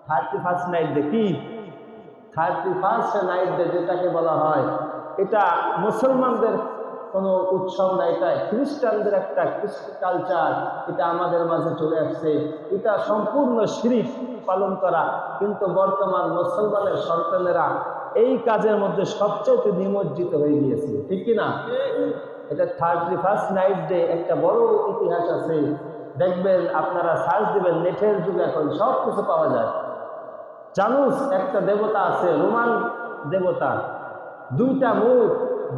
31st night day কি 31st night day যেটাকে বলা হয়, এটা মুসলমানদের কোনো উৎসব না, এটা খ্রিস্টানদের একটা কৃষ্টি কালচার। এটা আমাদের মাঝে চলে আসছে, এটা সম্পূর্ণ শিরক পালন করা। কিন্তু বর্তমান মুসলমানের সন্তানেরা এই কাজের মধ্যে সবচেয়ে নিমজ্জিত হয়ে গিয়েছে, ঠিক কিনা? এটা 31st নাইট ডে একটা বড় ইতিহাস আছে। দেখবেন, আপনারা সার্চ দিবেন, নেটের যুগে এখন সব কিছু পাওয়া যায়। জানুস একটা দেবতা আছে, রোমান দেবতা,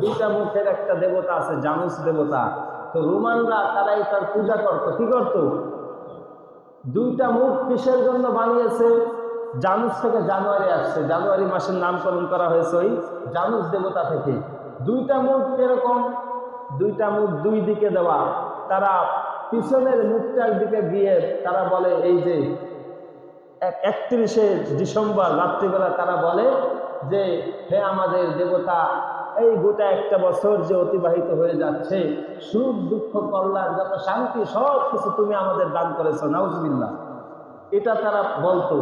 দুইটা মুখের একটা দেবতা আছে, জানুস দেবতা। তো রোমানরা তারাই তার পূজা করত। কি করত? দুইটা মুখ কিসের জন্য বানিয়েছে? জানুস থেকে জানুয়ারি আসছে, জানুয়ারি মাসের নামকরণ করা হয়েছে ওই জানুস দেবতা থেকে। দুইটা মুখ এরকম, দুইটা মুখ দুই দিকে দেওয়া। তারা পিছনের মুখটার দিকে গিয়ে তারা বলে, এই যে 31শে ডিসেম্বর রাত্রিবেলা তারা বলে যে, হে আমাদের দেবতা, এই গোটা একটা বছর যে অতিবাহিত হয়ে যাচ্ছে, সুখ দুঃখ কল্যাণ যত শান্তি সব কিছু তুমি আমাদের দান করেছো, নাউজুবিল্লাহ। এটা তারা বলতো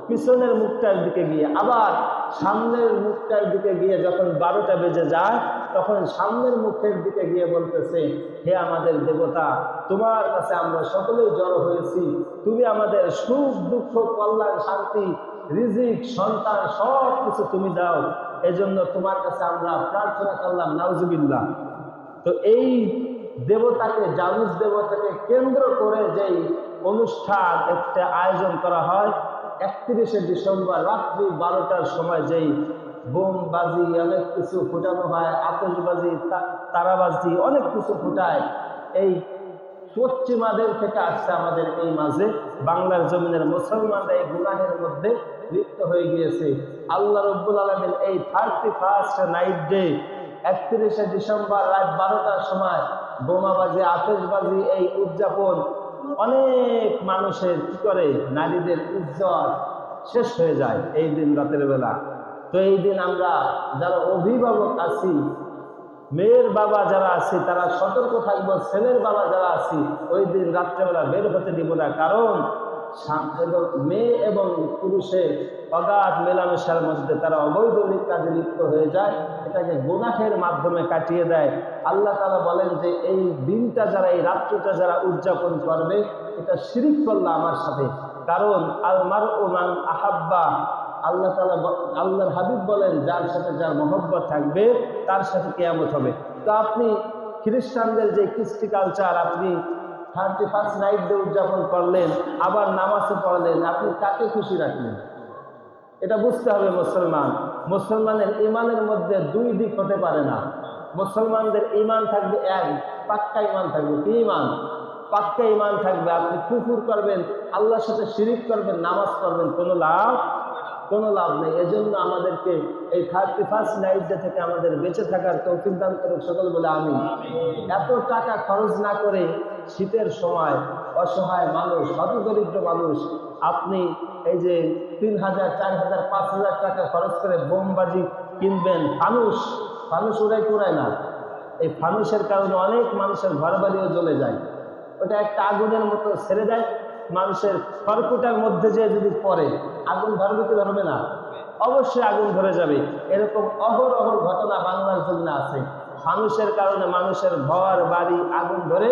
পিছনের মুখটার দিকে গিয়ে। আবার সামনের মুখটার দিকে গিয়ে যখন 12টা বেজে যায়, তখন সামনের মুখের দিকে গিয়ে বলতেছে, হে আমাদের দেবতা, তোমার কাছে আমরা সকলেই জড়ো হয়েছি, তুমি আমাদের সুখ দুঃখ কল্যাণ শান্তি রিজিক সন্তান সব কিছু তুমি দাও, এজন্য তোমার কাছে আমরা প্রার্থনা করলাম, নাউজুবিল্লাহ। তো এই দেবতাকে, জানুস দেবতাকে কেন্দ্র করে যেই অনুষ্ঠান একটা আয়োজন করা হয়, 31শে ডিসেম্বর রাত্রি 12টার সময় যেই বোমবাজি অনেক কিছু ফুটানো হয়, আতশবাজি তারাবাজি অনেক কিছু ফুটায়, এই পশ্চিমাদের থেকে আসছে আমাদের এই মাঝে। বাংলার জমিনের মুসলমানরা এই গুনাহের মধ্যে লিপ্ত হয়ে গিয়েছে। আল্লাহ রাব্বুল আলামিন এই 31st নাইট ডে 31শে ডিসেম্বর রাত 12টার সময় বোমাবাজি আতশবাজি এই উদযাপন অনেক মানুষের কি করে, নারীদের ইজ্জত শেষ হয়ে যায় এই দিন রাতের বেলা। তো এই দিন আমরা যারা অভিভাবক আছি, মেয়ের বাবা যারা আছি, তারা সতর্ক থাকবো। ছেলের বাবা যারা আছি, ওই দিন রাত্রেবেলা বের হতে দিব না, কারণ মেয়ে এবং পুরুষের অগাধ মেলামেশার মধ্যে তারা অবৈধ কাজে লিপ্ত হয়ে যায়, এটাকে গুনাহের মাধ্যমে কাটিয়ে দেয়। আল্লাহ তাআলা বলেন যে এই দিনটা যারা, এই রাত্রিটা যারা উদযাপন করবে, এটা শিরিক করলো আমার সাথে। কারণ আল মারউ মান আহাব্বা, আল্লাহ তাআলা, আল্লাহর হাবিব বলেন, যার সাথে যার মহব্বত থাকবে তার সাথে কিয়ামত হবে। তো আপনি খ্রিস্টানদের যে কৃষ্টি কালচার, আপনি 31st নাইট ডে উদযাপন করলেন, আবার নামাজও পড়লেন, আপনি কাকে খুশি রাখলেন? এটা বুঝতে হবে। মুসলমানের ইমানের মধ্যে দুই দিক হতে পারে না। মুসলমানদের ইমান থাকবে এক, পাক্কা ইমান থাকবে। কি ইমান? পাক্কা ইমান থাকবে। আপনি কুফর করবেন, আল্লাহর সাথে শিরিক করবেন, নামাজ পড়বেন, কোনো লাভ নেই। এজন্য আমাদেরকে এই 31st নাইট ডে থেকে আমাদের বেঁচে থাকার তৌফিক দান করুক সকল বলে আমিন। এত টাকা খরচ না করে শীতের সময় অসহায় মানুষ, হতদরিদ্র মানুষ, আপনি এই যে 3000, 4000, 5000 টাকা খরচ করে বোমবাজি কিনবেন, ফানুস উড়ায় না। এই ফানুসের কারণে অনেক মানুষের ঘর বাড়িও জ্বলে যায়। ওটা একটা আগুনের মতো ছেড়ে দেয়, মানুষের খড়কুটার মধ্যে যে যদি পড়ে, আগুন ধরবে কি ধরবে না? অবশ্যই আগুন ধরে যাবে। এরকম অহরহ ঘটনা বাংলার জন্য আছে। ফানুসের কারণে মানুষের ঘর বাড়ি আগুন ধরে,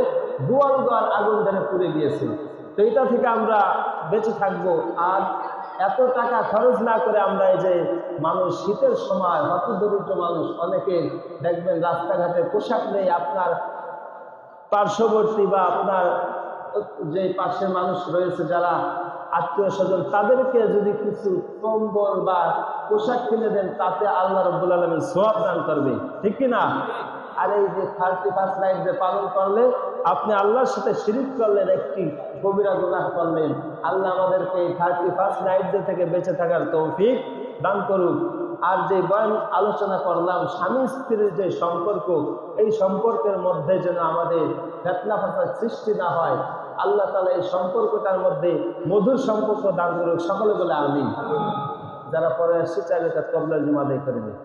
দুয়ার আগুন ধরে পুড়ে গিয়েছে। তো এটা থেকে আমরা বেঁচে থাকবো। আর এত টাকা খরচ না করে আমরা এই যে মানুষ শীতের সময়, হতদরিদ্র মানুষ অনেকে দেখবেন রাস্তাঘাটে পোশাক নেই, আপনার পার্শ্ববর্তী বা আপনার যে পাশের মানুষ রয়েছে যারা আত্মীয় স্বজন, তাদেরকে যদি কিছু কম্বল বা পোশাক কিনে দেন, তাতে আল্লাহ রাব্বুল আলামিন সওয়াব দান করবে, ঠিক কিনা? আর এই যে 31st নাইট ডে পালন করলে আপনি আল্লাহর সাথে শিরিক করলেন, একটি কবিরা গুনাহ করলেন। আল্লাহ আমাদেরকে এই 31st নাইট ডে থেকে বেঁচে থাকার তৌফিক দান করুক। আর যে বয়ান আলোচনা করলাম, স্বামী স্ত্রীর যে সম্পর্ক, এই সম্পর্কের মধ্যে যেন আমাদের ফিতনা ফাসাদ সৃষ্টি না হয়, আল্লাহ তাআলা এই সম্পর্কটার মধ্যে মধুর সম্পর্ক দান করুক সকলে বলে আমিন। যারা পরে আসছে চাইলে তার কবুল জমা আদায় করে দিন।